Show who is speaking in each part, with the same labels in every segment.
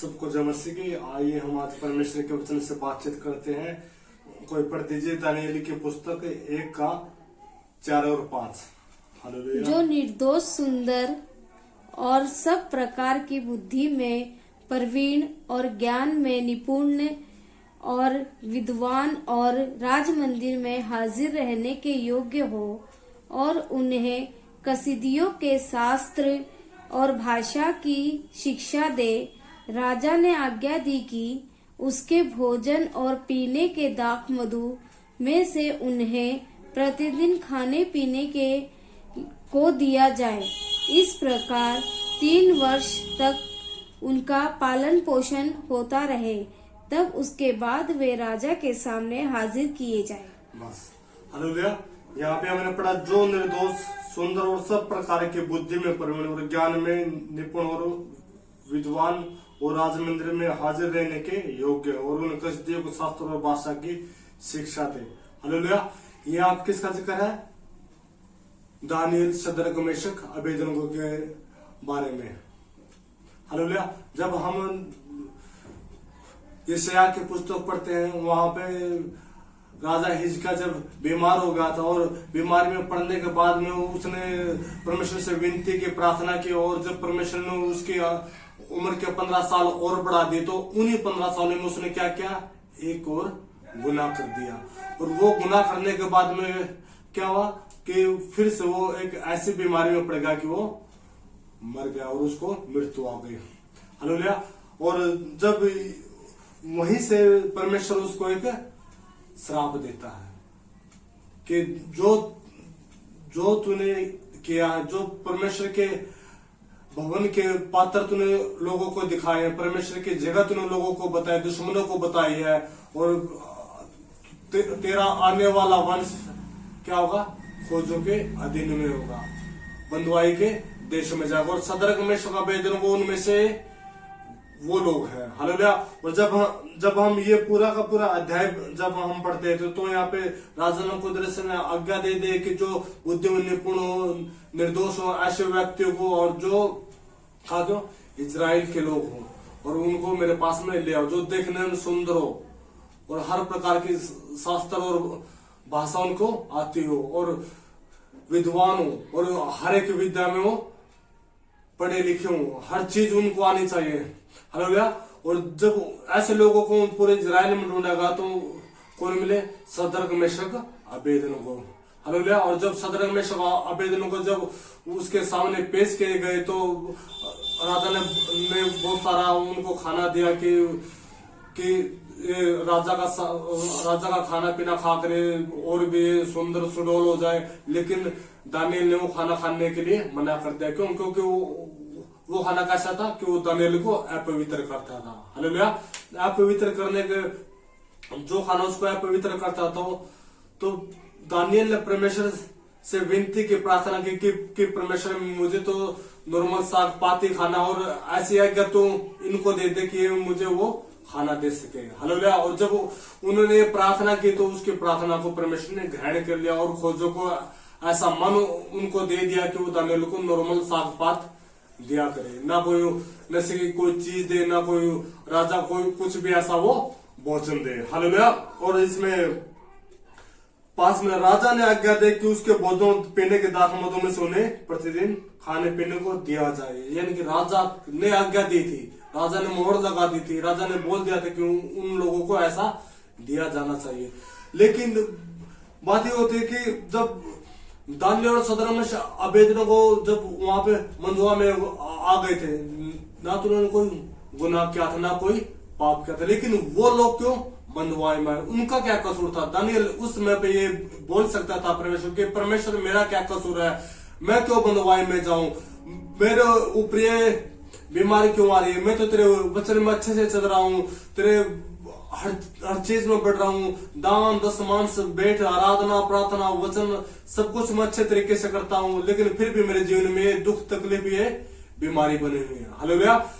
Speaker 1: सबको जय मसीह की। आइए हम आज परमेश्वर के वचन से बातचीत करते हैं। कोई पढ़ दीजिए दानियेल की पुस्तक 1:4-5। हालेलुया।
Speaker 2: जो निर्दोष, सुंदर और सब प्रकार की बुद्धि में प्रवीण और ज्ञान में निपुण और विद्वान और राज मंदिर में हाजिर रहने के योग्य हो और उन्हें कसीदियों के शास्त्र और भाषा की शिक्षा दे। राजा ने आज्ञा दी कि उसके भोजन और पीने के दाख मधु में से उन्हें प्रतिदिन खाने पीने को दिया जाए। इस प्रकार 3 वर्ष तक उनका पालन पोषण होता रहे, तब उसके बाद वे राजा के सामने हाजिर किए जाए।
Speaker 1: बस हालेलुया। यहाँ पे हमने पढ़ा जो निर्दोष, सुंदर और सब प्रकार की बुद्धि में प्रवीण और ज्ञान में निपुण और विद्वान और राज मंदिर में हाजिर रहने के योग्य और उन कसदियों को शास्त्र और भाषा की शिक्षा दे। हालेलुया। ये आप किसका जिक्र है? दानियेल, शद्रक, मेशक, अबेदनगो के बारे में। हालेलुया। जब हम यशायाह की पुस्तक पढ़ते हैं, वहां पे राजा हिजकिय्याह जब बीमार हो गया था और बीमारी में पड़ने के बाद में उसने परमेश्वर से विनती की, प्रार्थना की, और जब परमेश्वर ने उसकी उम्र के 15 साल और बढ़ा दिए, तो उन्हीं 15 सालों में उसने क्या किया? एक और गुनाह कर दिया। और वो गुनाह करने के बाद में क्या हुआ कि फिर से वो एक ऐसी बीमारी में पड़ गया कि वो मर गया और उसको मृत्यु आ गई। हालेलुया। और जब वहीं से परमेश्वर उसको एक श्राप देता है कि जो तूने किया, जो परमेश्वर के भवन के पात्र तूने लोगों को दिखाए, परमेश्वर की जगह तूने लोगों को बताई, दुश्मनों को बताई है, और तेरा आने वाला वंश क्या होगा? खोजों के अधीन में होगा, बंधुआई के देश में जाएगा। और शद्रक, मेशक, अबेदनगो उनमें से वो लोग हैं। हालेलुया। और जब हम ये पूरा का पूरा अध्याय जब हम पढ़ते थे, तो यहाँ पे राजा नबूकदनेस्सर से आज्ञा दे कि जो बुद्धि में निपुण हो, निर्दोष हो, ऐसे व्यक्तियों को, और जो इजराइल के लोग हों, और उनको मेरे पास में ले आओ, जो देखने में सुंदर हो और हर प्रकार की शास्त्र और भाषा उनको आती हो और विद्वान हो और हर एक विद्या में वो पढ़े लिखे हो, हर चीज उनको आनी चाहिए। हालेलुया। और जब ऐसे लोगों को पूरे इजराइल में ढूंढेगा तो कौन मिले? Shadrach, Meshach, Abednego. हालेलुया। और जब शद्रक, मेशक, अबेदनगो जब उसके सामने पेश किए गए, तो राजा ने बहुत सारा उनको खाना दिया कि राजा का खाना पीना खा कर और भी सुंदर सुडौल हो जाए। लेकिन दानियेल ने वो खाना खाने के लिए मना कर दिया। क्यों? क्योंकि वो खाना कैसा था कि वो दानियेल को अपवित्र करता था। हालेलुया। अपवित्र करने के जो खाना उसको अपवित्र करता था, तो दानियेल ने परमेश्वर से विनती की, प्रार्थना की कि परमेश्वर मुझे तो नॉर्मल साग पाती खाना और ऐसी आज्ञा तो इनको दे दे कि मुझे वो खाना दे सके। हालेलुया। और जब उन्होंने प्रार्थना की, तो उसकी प्रार्थना को परमेश्वर ने ग्रहण कर लिया और खोजों को ऐसा मन उनको दे दिया कि वो दानियेल को नॉर्मल साग पात दिया करे, ना कोई नशे की कोई चीज दे, ना कोई राजा कोई कुछ भी ऐसा वो भोजन दे। हालेलुया। और इसमें पास में राजा ने आज्ञा दे कि उसके भोजन पीने के दाख मधु में से उन्हें प्रतिदिन खाने पीने को दिया जाए। यानी कि राजा ने आज्ञा दी थी, राजा ने मोहर लगा दी थी, राजा ने बोल दिया था कि उन लोगों को ऐसा दिया जाना चाहिए। लेकिन बात ये होती है कि जब दानियेल और शद्रक, मेशक, अबेदनगो जब वहां पे मंदुआ में आ गए थे, ना तो उन्होंने कोई गुनाह किया था, ना कोई पाप किया था, लेकिन वो लोग क्यों बंधुआई में? उनका क्या कसूर था? दानियेल उस समय पे ये बोल सकता था परमेश्वर के, परमेश्वर मेरा क्या कसूर है? मैं क्यों बंधुआई में जाऊं? मेरे ऊपर ये बीमारी क्यों आ रही है? मैं तो तेरे वचन में अच्छे से चल रहा हूँ, तेरे हर चीज में बढ़ रहा हूँ, दान दशमान से बैठ, आराधना, प्रार्थना, वचन सब कुछ मैं अच्छे तरीके से करता हूँ, लेकिन फिर भी मेरे जीवन में दुख तकलीफ ये बीमारी बनी हुई है। हालेलुया।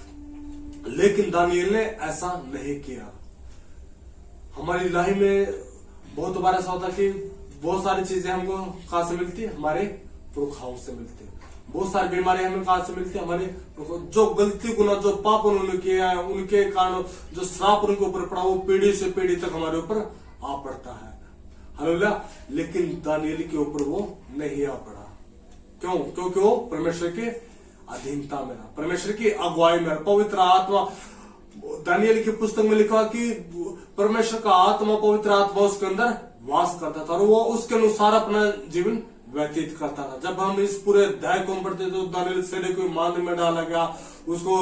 Speaker 1: लेकिन दानियेल ने ऐसा नहीं किया। हमारी लाइफ में बहुत बार ऐसा होता है कि बहुत सारी चीजें हमको कहां से मिलती है? हमारे पुरखाओं से मिलती है। बहुत सारी बीमारियां हमें कहां से मिलती है? हमारे जो गलती गुना जो पाप उन्होंने किया है उनके कारण जो श्राप उनके ऊपर पड़ा वो पीढ़ी से पीढ़ी तक हमारे ऊपर आ पड़ता है। हालेलुया। लेकिन दानियेल के ऊपर वो नहीं आ पड़ा। क्यों? क्योंकि वो परमेश्वर के अधीनता में रहा, परमेश्वर की अगुवाई में रहा। पवित्र आत्मा, दानियेल की पुस्तक में लिखा कि परमेश्वर का आत्मा, पवित्र आत्मा उसके अंदर वास करता था और वो उसके अनुसार अपना जीवन व्यतीत करता था। जब हम इस पूरे अध्याय को पढ़ते तो दानियेल सेने को मांद में डाला गया, उसको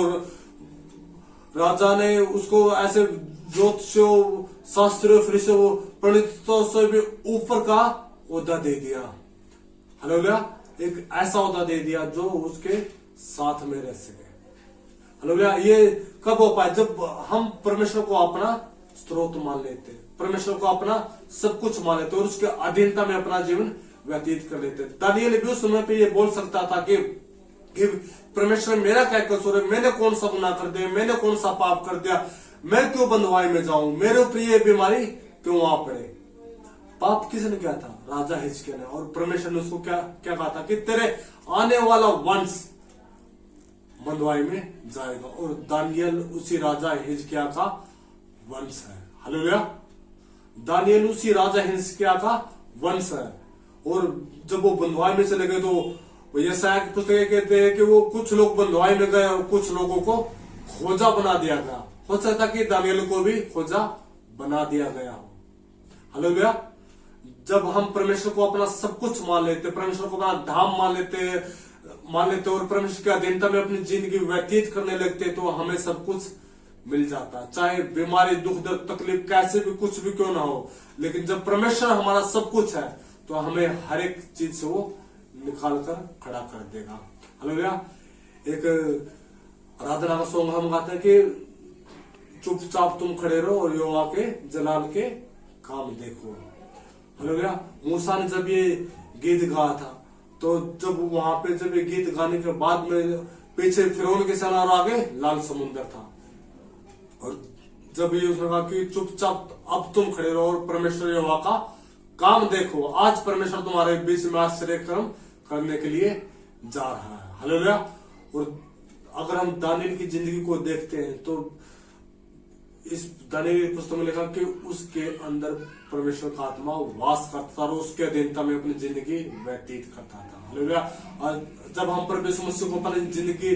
Speaker 1: राजा ने उसको ऐसे ज्योतिषियों, शास्त्रियों, फरीसियों, पंडितों से भी ऊपर का ओहदा दे दिया। हालेलुया। एक ऐसा ओहदा दे दिया जो उसके साथ में रह सके। हालेलुया। ये कब हो पाए? जब हम परमेश्वर को अपना स्रोत मान लेते, परमेश्वर को अपना सब कुछ मान लेते और उसके अधीनता में अपना जीवन व्यतीत कर लेते। दानियेल भी उस समय पे ये बोल सकता था कि परमेश्वर मेरा क्या कसूर है, मैंने कौन सा गुनाह कर दिया, मैंने कौन सा पाप कर दिया, मैं क्यों बंधुआई में जाऊं, मेरे ऊपर ये बीमारी क्यों आ पड़े। पाप किसने किया था? राजा हिजकिय्याह ने। और परमेश्वर ने उसको क्या क्या कहा था कि तेरे आने वाला वंश बंधुआई में जाएगा। और दानियेल उसी राजा हिजकिय्याह का वंश है। हालेलुया। दानियेल उसी राजा हिजकिय्याह का वंश है। और जब वो बंधुआई में चले गए तो यशायाह की पुस्तक कहते हैं कि वो कुछ लोग बंधुआई में गए और कुछ लोगों को खोजा बना दिया गया। हो सकता कि दानियेल को भी खोजा बना दिया गया हो। हालेलुया। जब हम परमेश्वर को अपना सब कुछ मान लेते, परमेश्वर को अपना धाम मान लेते और परमेश्वर की अधीनता में अपनी जिंदगी व्यतीत करने लगते तो हमें सब कुछ मिल जाता। चाहे बीमारी, दुख दर्द, तकलीफ कैसे भी कुछ भी क्यों ना हो, लेकिन जब परमेश्वर हमारा सब कुछ है तो हमें हर एक चीज से वो निकाल कर खड़ा कर देगा। हालेलुया। एक आराधना का सॉन्ग हम गाते हैं कि चुपचाप तुम खड़े रहो और यहोवा के जलाल के काम देखो। हालेलुया। मूसा ने जब ये गीत गाया था तो जब वहां पे जब ये गीत गाने के बाद में पीछे फिरौन के सेना और आगे लाल समुद्र था। और जब ये उसने कहा कि चुपचाप अब तुम खड़े रहो और परमेश्वर यहोवा का काम देखो, आज परमेश्वर तुम्हारे बीच में आश्चर्य कर्म करने के लिए जा रहा है। हालेलुया। और अगर हम दानियेल की जिंदगी को देखते हैं तो इस दानियेल की पुस्तक में लिखा कि उसके अंदर परमेश्वर का आत्मा वास करता था और उसके अधीनता में अपनी जिंदगी व्यतीत करता था। हालेलुया। और जब हम परमेश्वर मसीह को अपनी जिंदगी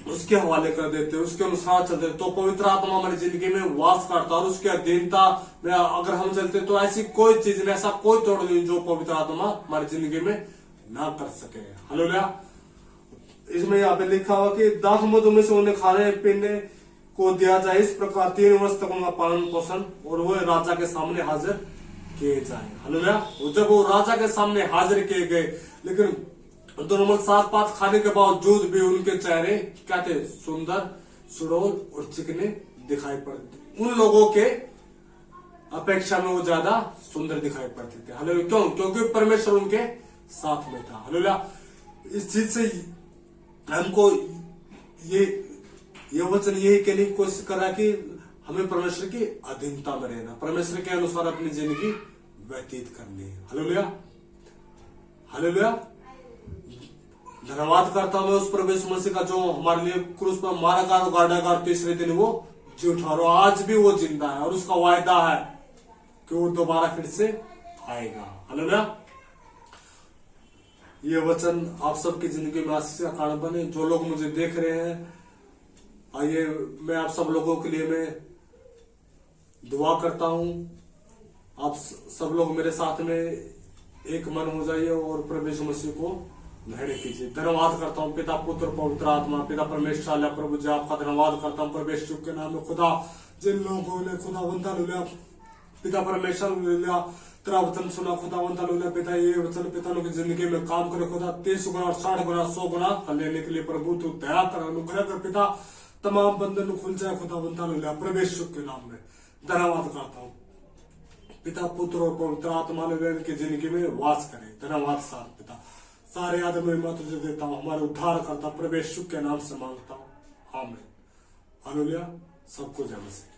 Speaker 1: उसके हवाले कर देते, उसके अनुसार चलते तो पवित्र आत्मा हमारी जिंदगी में वास करता और उसके अधीनता में अगर हम चलते तो ऐसी कोई चीज नहीं, ऐसा कोई तोड़ नहीं जो पवित्र आत्मा हमारी जिंदगी में ना कर सके। हालेलुया। इसमें यहाँ पे लिखा हुआ कि दाख मधु में से उन्हें खाने पीने को दिया जाए, इस प्रकार 3 वर्ष तक उनका पालन पोषण और वो राजा के सामने हाजिर किए जाए। हालेलुया। जब वो राजा के सामने हाजिर किए गए, लेकिन दोनों साग पात खाने के बावजूद भी उनके चेहरे क्या थे? सुंदर, सुडौल और चिकने दिखाई पड़ते। उन लोगों के अपेक्षा में वो ज्यादा सुंदर दिखाई पड़ते थे। हालेलुया। क्यों? क्योंकि परमेश्वर उनके साथ में था। हालेलुया। इस चीज से हमको ये वचन यही कहने की कोशिश कर रहा है कि हमें परमेश्वर की अधीनता में रहना, परमेश्वर के अनुसार अपनी जिंदगी व्यतीत करनी है। हालेलुया। हालेलुया। धन्यवाद करता हूं मैं उस परमेश्वर मसीह का जो हमारे लिए क्रूस पर मारा गया और गाड़ा गया, तीसरे दिन वो जी उठा और आज भी वो जिंदा है और उसका वायदा है कि वो दोबारा फिर से आएगा। हालेलुया। ये वचन आप सबकी जिंदगी में आशीष का कारण बने। जो लोग मुझे देख रहे हैं, आइए मैं आप सब लोगों के लिए मैं दुआ करता हूं। आप सब लोग मेरे साथ में एक मन हो जाइए और परमेश्वर मसीह को ग्रहण कीजिए। धन्यवाद करता हूँ पिता, पुत्र, पवित्र आत्मा, पिता परमेश्वर प्रभु जी आपका धन्यवाद करता हूँ परमेश्वर के नाम में। खुदा जिन लोगों ने खुदा वंदा लिया, पिता परमेश्वर लिया तेरा वचन सुना, खुदा वंदा लिया पिता, ये वचन पिता की जिंदगी में काम करे खुदा, 30 गुना, 60 गुना, 100 गुना फल लेने के लिए प्रभु तू दया कर, अनुग्रह कर पिता, तमाम बंधन खुल जाए खुदा वंदा लिया परमेश्वर के नाम में। धन्यवाद करता हूँ पिता, पुत्र और पवित्र आत्मा ने इनकी जिंदगी में वास करे। धन्यवाद साथ पिता, सारे आदर में मैं तुझे देता हूँ, हमारे उद्धार करता परमेश्वर के नाम से मांगता हूँ, आमीन। हालेलुया। सबको जय मसीह।